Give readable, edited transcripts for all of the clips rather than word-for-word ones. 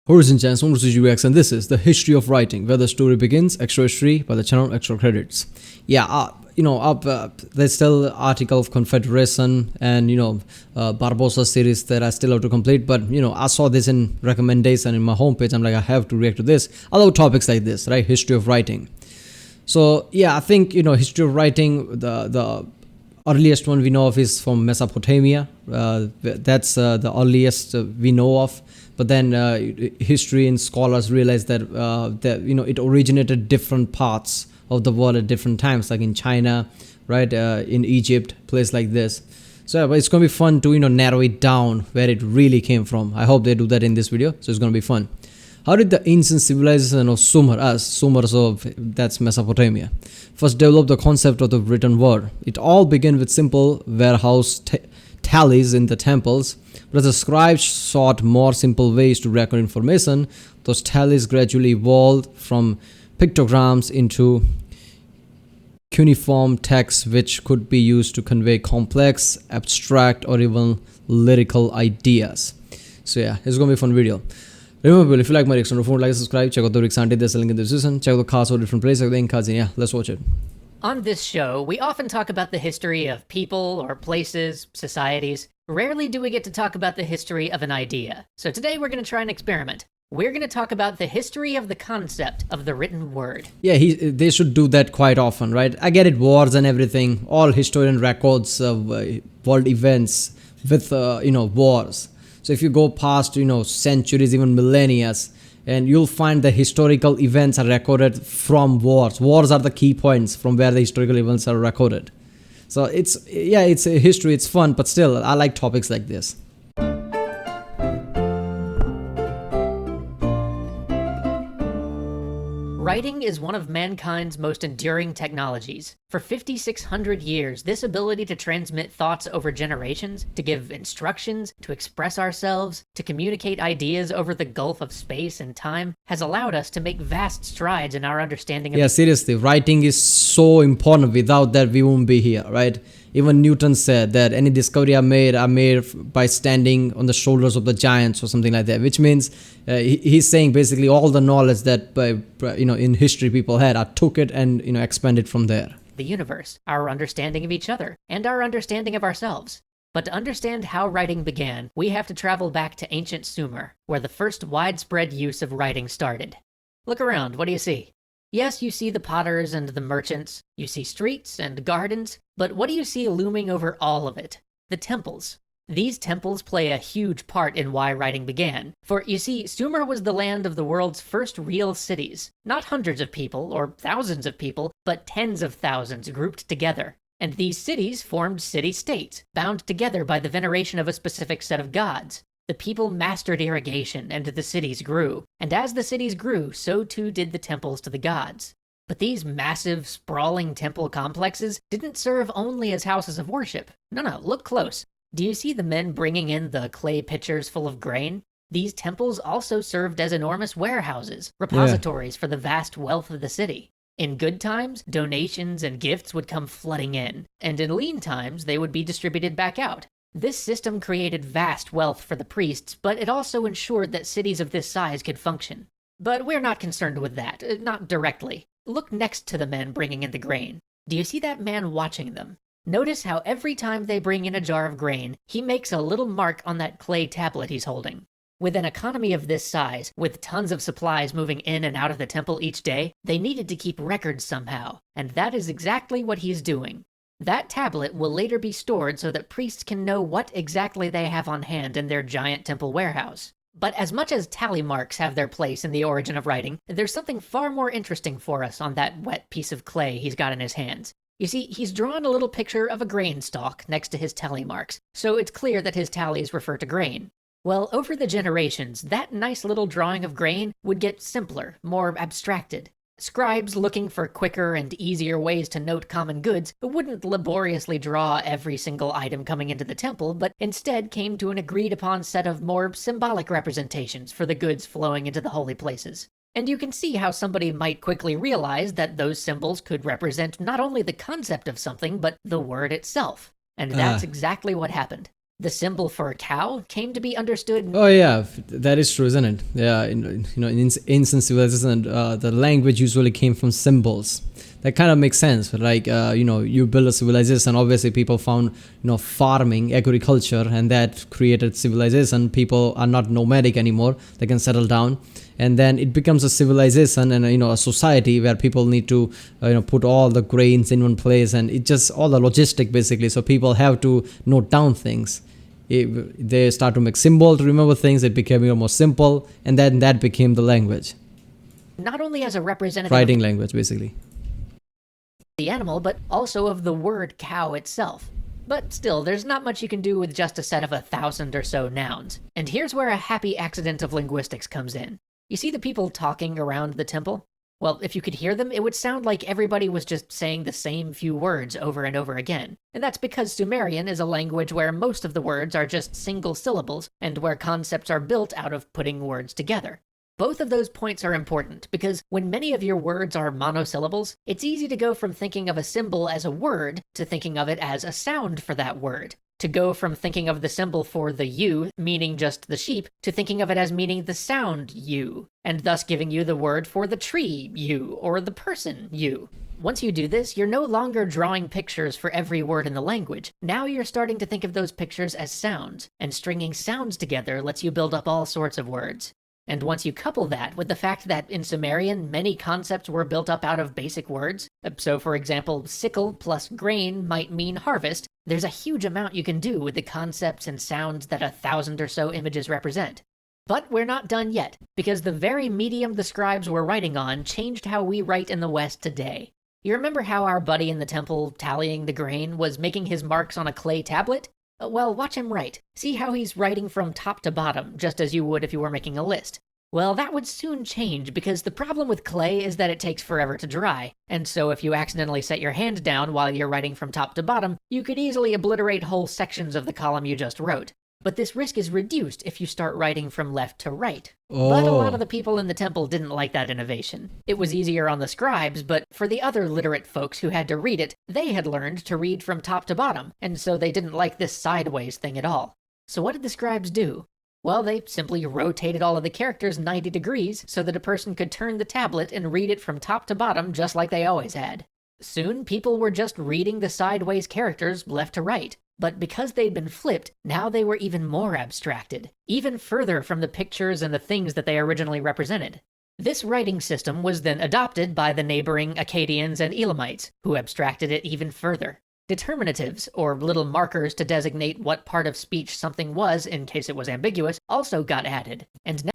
Horizon Chance, UX, and this is the history of writing, where the story begins. Extra history by the channel Extra Credits. Yeah, there's still article of Confederation and Barbosa series that I still have to complete. But I saw this in recommendation in my homepage. I'm like, I have to react to this. I love topics like this, right? History of writing. So yeah, I think history of writing. The earliest one we know of is from Mesopotamia. That's the earliest we know of. But then history and scholars realized that it originated different parts of the world at different times, like in China, right, in Egypt, place like this. So yeah, but it's gonna be fun to narrow it down where it really came from. I hope they do that in this video, so it's gonna be fun. How did the ancient civilization of Sumer, so that's Mesopotamia, first develop the concept of the written word? It all began with simple warehouse tallies in the temples, but as the scribes sought more simple ways to record information, those tallies gradually evolved from pictograms into cuneiform texts, which could be used to convey complex, abstract, or even lyrical ideas. So yeah, it's gonna be a fun video. Remember, if you like my reaction, don't forget to like and subscribe. Check out the Rick's Anti, there's a link in the description. Check out the cards for different places, the cards in. Yeah, let's watch it. On this show, we often talk about the history of people or places, societies. Rarely do we get to talk about the history of an idea. So today we're going to try an experiment. We're going to talk about the history of the concept of the written word. Yeah, they should do that quite often, right? I get it, wars and everything. All historian records of world events with, wars. So if you go past, centuries, even millennia, and you'll find the historical events are recorded from wars. Wars are the key points from where the historical events are recorded. So it's a history, it's fun, but still, I like topics like this. Writing is one of mankind's most enduring technologies. For 5,600 years, this ability to transmit thoughts over generations, to give instructions, to express ourselves, to communicate ideas over the gulf of space and time, has allowed us to make vast strides in our understanding of— Yeah, seriously, writing is so important. Without that, we won't be here, right? Even Newton said that any discovery are made by standing on the shoulders of the giants or something like that, which means he's saying basically all the knowledge that in history people had, I took it and expanded from there. The universe, our understanding of each other, and our understanding of ourselves. But to understand how writing began, we have to travel back to ancient Sumer, where the first widespread use of writing started. Look around, what do you see? Yes, you see the potters and the merchants, you see streets and gardens, but what do you see looming over all of it? The temples. These temples play a huge part in why writing began, for you see, Sumer was the land of the world's first real cities. Not hundreds of people or thousands of people, but tens of thousands grouped together. And these cities formed city-states, bound together by the veneration of a specific set of gods. The people mastered irrigation, and the cities grew. And as the cities grew, so too did the temples to the gods. But these massive, sprawling temple complexes didn't serve only as houses of worship. No, look close. Do you see the men bringing in the clay pitchers full of grain? These temples also served as enormous warehouses, repositories for the vast wealth of the city. In good times, donations and gifts would come flooding in, and in lean times, they would be distributed back out. This system created vast wealth for the priests, but it also ensured that cities of this size could function. But we're not concerned with that, not directly. Look next to the men bringing in the grain. Do you see that man watching them? Notice how every time they bring in a jar of grain, he makes a little mark on that clay tablet he's holding. With an economy of this size, with tons of supplies moving in and out of the temple each day, they needed to keep records somehow, and that is exactly what he's doing. That tablet will later be stored so that priests can know what exactly they have on hand in their giant temple warehouse. But as much as tally marks have their place in the origin of writing, there's something far more interesting for us on that wet piece of clay he's got in his hands. You see, he's drawn a little picture of a grain stalk next to his tally marks, so it's clear that his tallies refer to grain. Well, over the generations, that nice little drawing of grain would get simpler, more abstracted. Scribes looking for quicker and easier ways to note common goods wouldn't laboriously draw every single item coming into the temple, but instead came to an agreed-upon set of more symbolic representations for the goods flowing into the holy places. And you can see how somebody might quickly realize that those symbols could represent not only the concept of something, but the word itself. And that's exactly what happened. The symbol for a cow came to be understood. Oh yeah, that is true, isn't it? Yeah, in ancient civilization, the language usually came from symbols. That kind of makes sense. Like you build a civilization. Obviously, people found farming, agriculture, and that created civilization. People are not nomadic anymore. They can settle down, and then it becomes a civilization and a society where people need to put all the grains in one place, and it just all the logistic basically. So people have to note down things. They start to make symbols to remember things. It became more simple, and then that became the language. Not only as a representative Writing language, basically. The animal, but also of the word cow itself. But still, there's not much you can do with just a set of 1,000 or so nouns. And here's where a happy accident of linguistics comes in. You see the people talking around the temple? Well, if you could hear them, it would sound like everybody was just saying the same few words over and over again. And that's because Sumerian is a language where most of the words are just single syllables, and where concepts are built out of putting words together. Both of those points are important, because when many of your words are monosyllables, it's easy to go from thinking of a symbol as a word to thinking of it as a sound for that word. To go from thinking of the symbol for the U, meaning just the sheep, to thinking of it as meaning the sound U, and thus giving you the word for the tree U, or the person U. Once you do this, you're no longer drawing pictures for every word in the language. Now you're starting to think of those pictures as sounds, and stringing sounds together lets you build up all sorts of words. And once you couple that with the fact that in Sumerian, many concepts were built up out of basic words, so for example, sickle plus grain might mean harvest, there's a huge amount you can do with the concepts and sounds that 1,000 or so images represent. But we're not done yet, because the very medium the scribes were writing on changed how we write in the West today. You remember how our buddy in the temple tallying the grain was making his marks on a clay tablet? Well, watch him write. See how he's writing from top to bottom, just as you would if you were making a list. Well, that would soon change, because the problem with clay is that it takes forever to dry, and so if you accidentally set your hand down while you're writing from top to bottom, you could easily obliterate whole sections of the column you just wrote. But this risk is reduced if you start writing from left to right. But a lot of the people in the temple didn't like that innovation. It was easier on the scribes, but for the other literate folks who had to read it, they had learned to read from top to bottom, and so they didn't like this sideways thing at all. So what did the scribes do? Well, they simply rotated all of the characters 90 degrees so that a person could turn the tablet and read it from top to bottom just like they always had. Soon, people were just reading the sideways characters left to right. But because they'd been flipped, now they were even more abstracted, even further from the pictures and the things that they originally represented. This writing system was then adopted by the neighboring Akkadians and Elamites, who abstracted it even further. Determinatives, or little markers to designate what part of speech something was in case it was ambiguous, also got added. And now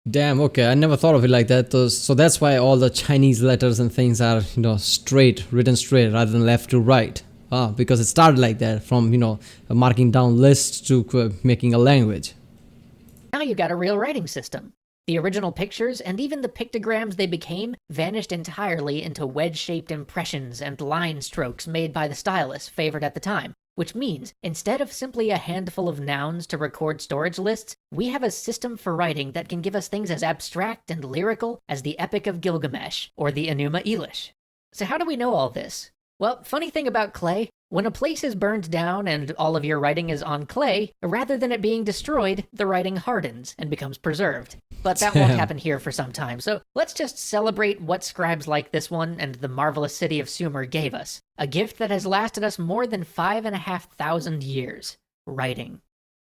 Damn, okay, I never thought of it like that. So that's why all the Chinese letters and things are, straight, written straight rather than left to right. Because it started like that, from, marking down lists to making a language. Now you've got a real writing system. The original pictures, and even the pictograms they became, vanished entirely into wedge-shaped impressions and line strokes made by the stylus favored at the time, which means, instead of simply a handful of nouns to record storage lists, we have a system for writing that can give us things as abstract and lyrical as the Epic of Gilgamesh, or the Enuma Elish. So how do we know all this? Well, funny thing about clay, when a place is burned down and all of your writing is on clay, rather than it being destroyed, the writing hardens and becomes preserved. But that won't happen here for some time, so let's just celebrate what scribes like this one and the marvelous city of Sumer gave us. A gift that has lasted us more than 5,500 years. Writing.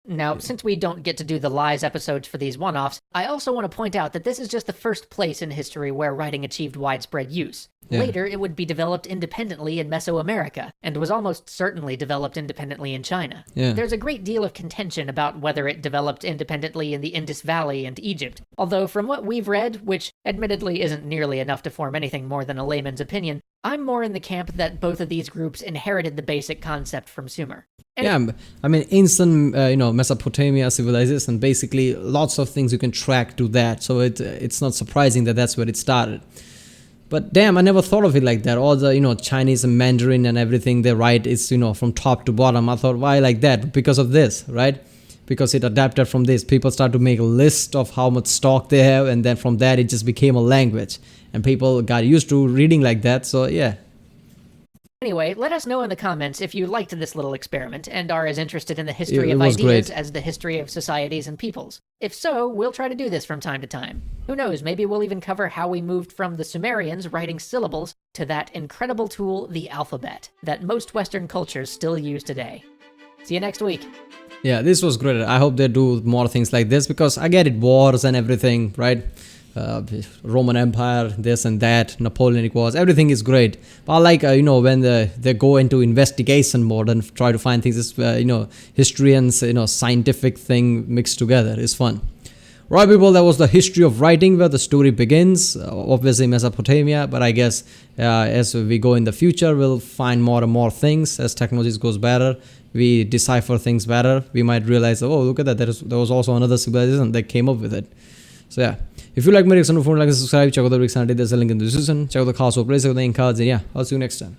Now, since we don't get to do the lies episodes for these one-offs, I also want to point out that this is just the first place in history where writing achieved widespread use. Yeah. Later, it would be developed independently in Mesoamerica, and was almost certainly developed independently in China. Yeah. There's a great deal of contention about whether it developed independently in the Indus Valley and Egypt, although from what we've read, which admittedly isn't nearly enough to form anything more than a layman's opinion, I'm more in the camp that both of these groups inherited the basic concept from Sumer. And I mean, ancient, Mesopotamia civilization, basically lots of things you can track to that, so it's not surprising that that's where it started. But damn, I never thought of it like that. All the, Chinese and Mandarin and everything they write is, from top to bottom. I thought, why like that? Because of this, right? Because it adapted from this. People start to make a list of how much stock they have, and then from that it just became a language. And people got used to reading like that, so yeah. Anyway, let us know in the comments if you liked this little experiment and are as interested in the history It of was ideas great. as the history of societies and peoples. If so, we'll try to do this from time to time. Who knows, maybe we'll even cover how we moved from the Sumerians writing syllables to that incredible tool, the alphabet, that most Western cultures still use today. See you next week. Yeah, this was great. I hope they do more things like this, because I get it, wars and everything, right? Roman Empire, this and that, Napoleonic Wars, everything is great. But I like, when they go into investigation mode and try to find things, history and, scientific thing mixed together is fun. Right, people, that was the history of writing, where the story begins, obviously Mesopotamia, but I guess as we go in the future, we'll find more and more things as technology goes better. We decipher things better. We might realize, oh, look at that, there was also another civilization that came up with it. So yeah, if you like my reaction, don't forget to like and subscribe. Check out the Rick Sanity. There's a link in the description. Check out the class or place of the cards. And yeah, I'll see you next time.